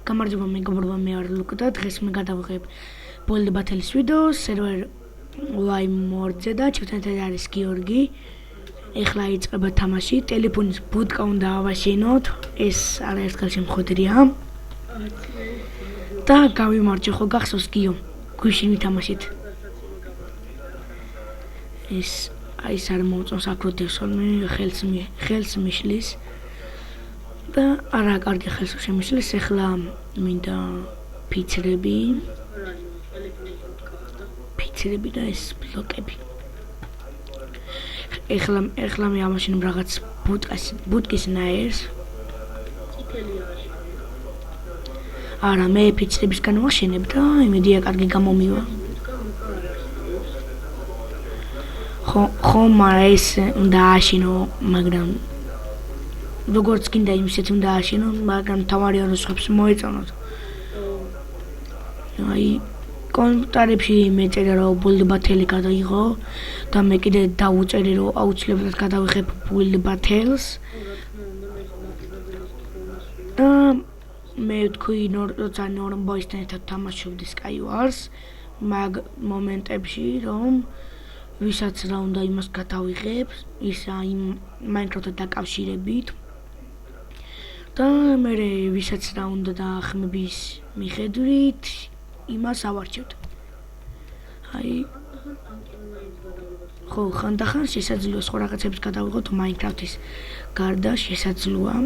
გამარჯობა მეგობრებო, მე ვარ ლუკა და დღეს მე გადავიღებ Bold Battle-ის ვიდეოს, სერვერ Wymore-ზე და ჩემთან არის გიორგი. ეხლა იწყება თამაში, ტელეფონის ბუტკა უნდა ავაშენოთ, ეს არაერთხელ შემხვედრია. და გავიმარჯვე, ხო გახსოვს გიო, გვიშინ ვითამაშეთ. ეს არ მომწონს აკროდებს ხოლმე ხელს მიშლის. და არა კარგი ხელს შემიშლის, ეხლა მინდა ფიცრები და ეს ბლოკები. ეხლა მე ამაშენებ რაღაც ბუტკის ნაერს. არა, მე ფიცრებისგან ვაშენებ და იმედია კარგი გამომივა. ხო, მაგრამ ეს უნდა ააშენო, მაგრამ როგორც გინდა იმისეთ უნდა ააშენო, მაგრამ თავარია რომ სხვებს მოეწონოთ. აი კომენტარებში მეწერა რომ Bold Battle გადაიღო და მე კიდე დავუწერე რომ აუცილებლად გადავიღებ Bold Battles. და მე ვთქვი როცა ნორმბოისთან ერთად თამაშობდი Skywars, მაგ მომენტებში რომ ვისაც რა უნდა იმას გადავიღებ, ისა იმ Minecraft-თან დაკავშირებით. და მე ვისაც რა უნდა და ხმების მიხედვით იმას ავარჩევთ. აი ხო, ხანდახან შესაძლოა სხვა რაღაცებს გადავიღოთ Minecraft-ის გარდა შესაძლოა.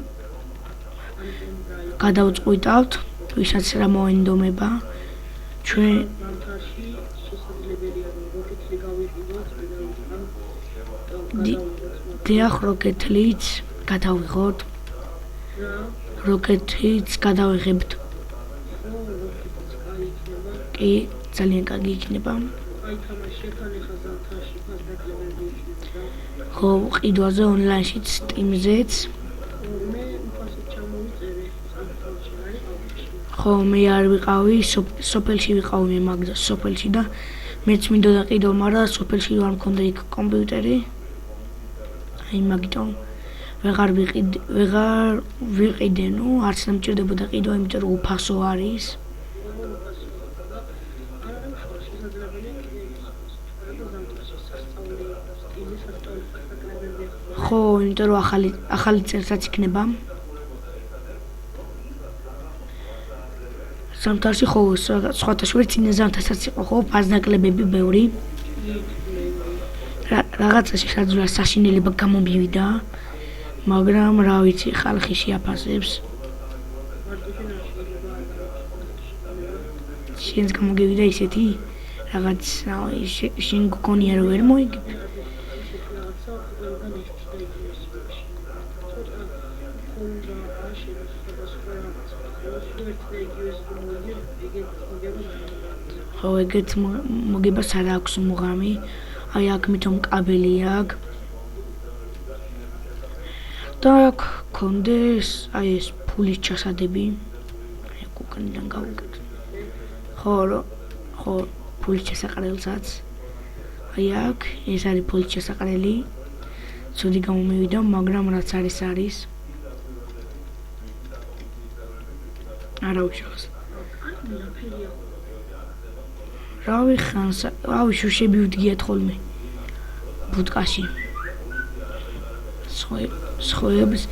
გადავწყვიტავთ, ვისაც რა მოენდომება. ჩვენ დიახ, Rocket League გადავიღოთ. Rocket League გადავიღებთ. კი, ძალიან კარგი იქნება. ხო, ყიდვაზე ონლაინშიც, Steam-ზეც. ხო, მე არ ვიყავი, სოფელში ვიყავი მე მაგდა სოფელში და მეც მინდოდა ყიდო, მაგრამ სოფელში არ მქონდა იქ კომპიუტერი. აი მაგიტომ ვეღარ ვიყიდე, ნუ არც დამჭირდებოდა ყიდვა, იმიტომ რომ უფასო არის. ხო, იმიტომ რომ ახალი წერსაც იქნება. ზამთარში ხო, სხვათა შორის წინა ზამთარსაც იყო, ხო, ფაზნაკლებები ბევრი. რაღაცა შესაძლოა საშინელება გამომივიდა, მაგრამ რა ვიცი, ხალხი შეაფასებს. შენს გამოგივიდა ისეთი რაღაც შენ გქონია რომ ვერ მოიგებ. ხო, ეგეთ მოგებას არ აქვს მუღამი. აი აქ მითომ კაბელი აქვს. და აქ კონდეს აი ეს ფულის ჩასადები. აი აქ უკანიდან გავუკეთ. ხო, ფულის ჩასაყრელსაც. აი აქ ეს არის ფულის ჩასაყრელი. ცუდი გამომივიდა, მაგრამ რაც არის. არა უშავს. რავი ხანს, შუშები ვდგიათ ხოლმე ბუტკაში. სხვებს,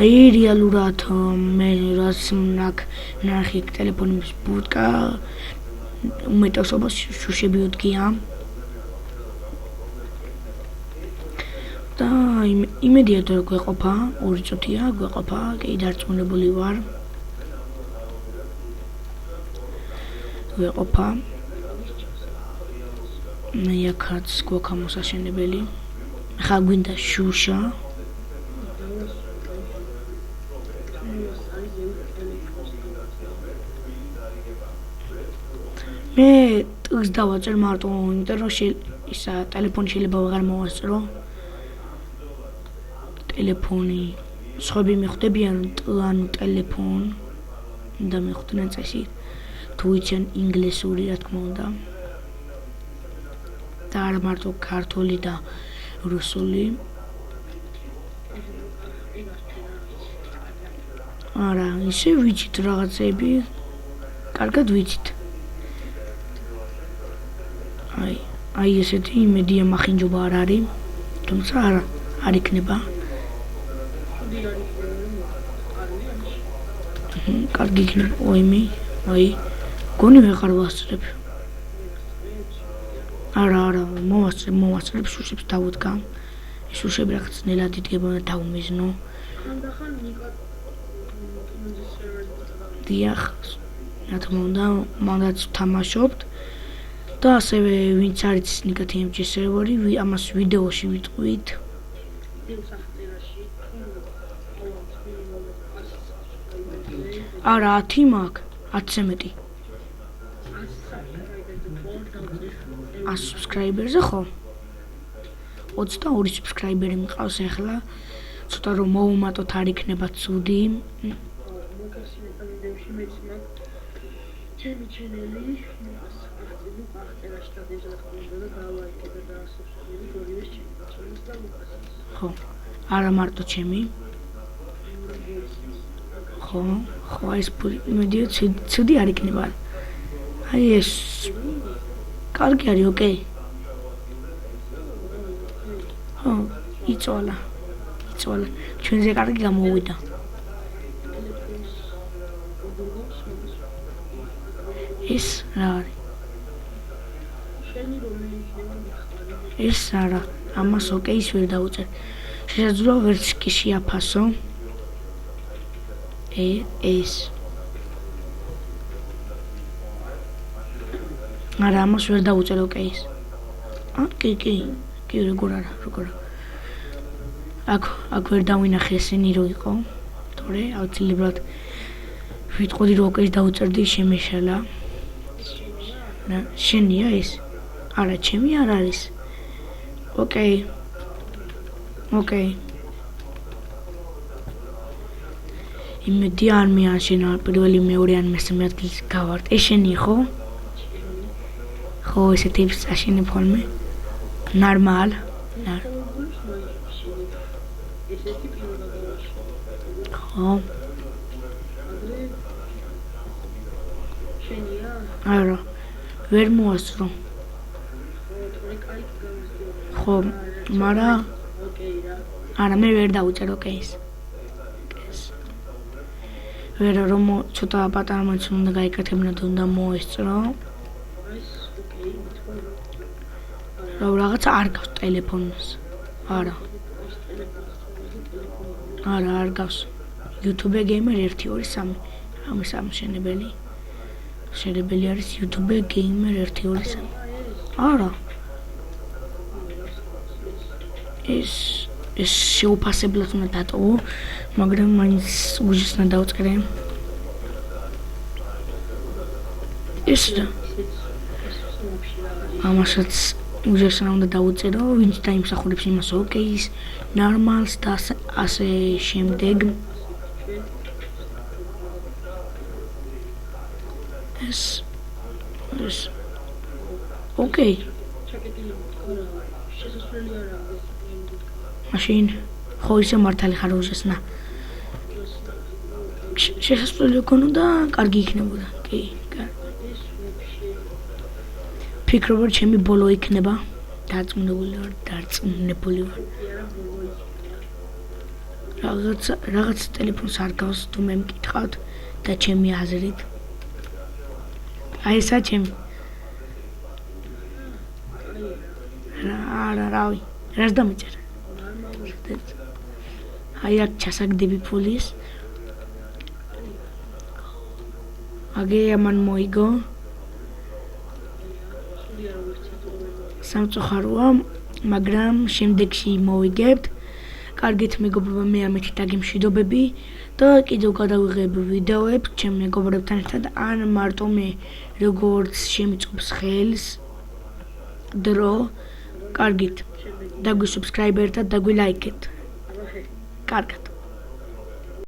აი რეალურად მე რაც ნახე ტელეფონის ბუტკა, უმეტესობას შუშები ვდგია. და იმედია რომ გვეყოფა, 2 წუთია გვეყოფა, კი დარწმუნებული ვარ. გვეყოფა. მე აქაც გვაქვს მოსაშენებელი. ხა გვინდა შუშა. მე ტყს დავაჭერ მარტო, იმიტომ რომ ისა ტელეფონი შეიძლება ვეღარ მოვასწრო. ტელეფონი სხვები მიხვდებიან ანუ ტელეფონ და მიხვდნენ წესი თუ იციან ინგლისური, რა თქმა უნდა. და არა მარტო ქართული და რუსული. არა, ისე ვიცით რაღაცები. კარგად ვიცით. აი ესეთი იმედია მახინჯობა არ არის. თუმცა არ იქნება. კარგი იქნება. ოიმი, გონი ვეღარ ვასწრებ. არა, მოვასწრებ, შუშებს დავუდგა. ეს შუშები რაღაც ნელად იდგება და დავუმიზნო. დიახ, რა თქმა უნდა, მანდაც ვთამაშობთ. და ასევე ვინც არის ნიკა TMG სერვერი, ამას ვიდეოში ვიტყვით. არა, 10 მაქვს, 10-ზე მეტი. 100 subscriber-ზე ხო? 22 subscriber-ი მყავს ახლა. ცოტა რომ მოუმატოთ არ იქნება ცუდი. ჩემი ჩენელი ხო, არა მარტო ჩემი. ხო, ეს მედია ცუდი არ იქნება. აი ეს კარგი არის, ოკეი. ხო, იწოლა. ჩვენზე კარგი გამოვიდა. ეს რა არის? ეს არა, ამას ოკეის ვერ დავუწერ. შესაძლოა ვერც კი შეაფასო. ეს. არა, ამას ვერ დავუწერ ოკეის. კი, როგორ არა. აქ ვერ დავინახე ესენი რო იყო. თორე აუცილებლად ვიტყოდი რომ ოკეის დავუწერდი შემეშალა. შენია ეს? არა, ჩემი არ არის. ოკეი. იმედი არ მეაშენა პირველი, მეორე ან მესამე ადგილს გავარდ. ეს შენი ხო? ხო, ესეთებს აშენებ ხოლმე. ნორმალ. ხო. არა. ვერ მოასწრო. ხო, მაგრამ არა, მე ვერ დავუწერ ოკეის. ვერ რომ ცოტა პატარა მაინც უნდა გაიკეთებინა და უნდა მოესწრო. რაღაც არ გავს ტელეფონს. არა, არ გავს. YouTube Gamer 1 2 3. ამის ამშენებელი. შეიძლება არის YouTube Gamer 1 2 3. არა. ეს შეუფასებლად უნდა დატოვო, მაგრამ მაინც უჯს უნდა დავწერე. ეს ამასაც უჯს უნდა დავწერო, ვინც დაიმსახურებს იმას ოკეის, ნორმალს და ასე შემდეგ. ეს ოკეი. მაშინ ხო ისე მართალი ხარ უზესნა. შესასვლელი ქონოდა, კარგი იქნებოდა. კი, კარგი. ფიქრობ რომ ჩემი ბოლო იქნება. დარწმუნებული ვარ. რაღაც ტელეფონს არ გავს თუ მე მკითხავთ და ჩემი აზრით. აი ესა ჩემი. არა, რავი. რას დამეწერა? აი აქ ჩასაგდები ფულის. აგე ამან მოიგო. სამწუხაროა, მაგრამ შემდეგში მოვიგებთ. კარგით მეგობრებო, მე ამით დაგემშვიდობები და კიდევ გადავიღებ ვიდეოებს ჩემ მეგობრებთან ერთად, ან მარტო მე როგორც შემიწყობს ხელს დრო. კარგით. დაგვი subscribe-ად და დაგვი like-ეთ. კარგად.